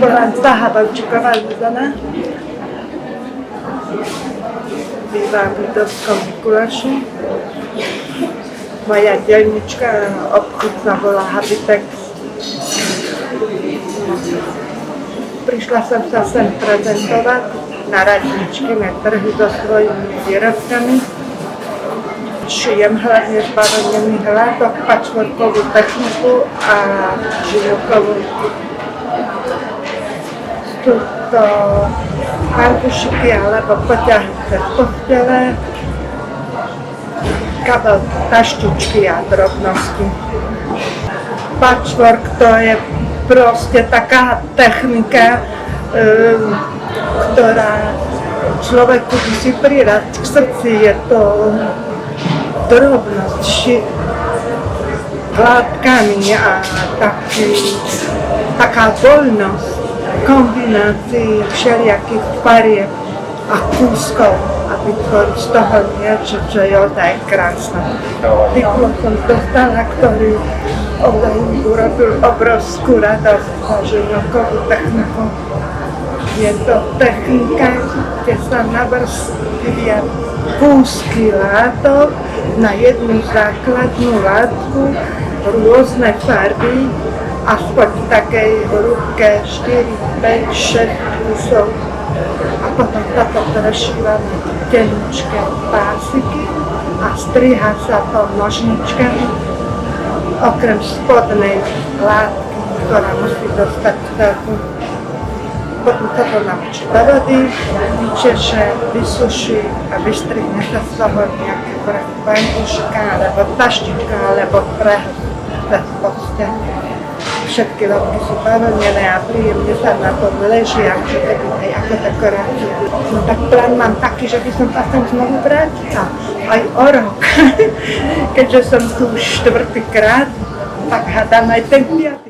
Volám Zaha Valčíková Zuzana. Bývam v Lidovskom Mikuláši. Moja dielnička obchod sa volá Habitex. Prišla som sa sem prezentovať na radničky, na trhy so svojimi výrobkami. Šijem hlavne zbavený hľadok, patchworkovú techniku a živovkovú. Sú to arkušiky alebo poťahy cez postele, kabel, taštičky a drobnosti. Patchwork to je proste taká technika, ktorá človeku musí prirať k srdci. Je to drobnosť hladkami a taká voľnosť kombinácií všelijakých farieb a kúskov a vytvoriť z toho niečo, čo je ozaj krásne. Diplom som dostala, ktorý urobil obrovskú radosť za živnovkovú techniku. Je to technika, kde sa navrstvia kúsky látok na jednu základnú látku, rôzne farby, aspoň v takej rúbke 4, 5, 6 kusov. A potom sa to prešíva na tenučké pásiky a striha sa to nožničkami, okrem spodnej látky, ktorá musí dostať celku. Potom sa to namočí do vody, vyčeše, vysuší a vystrihne sa z toho nejaké bankuška, alebo taštička, alebo prehľad cez posteľ. Všetky lodky sú bavlnené a príjemne sa na tom leží, ako dekorácia. No tak plán mám taký, že by som sa sem znovu vrátila, aj o rok. Keďže som tu už 4. krát, tak hádam aj ten 5.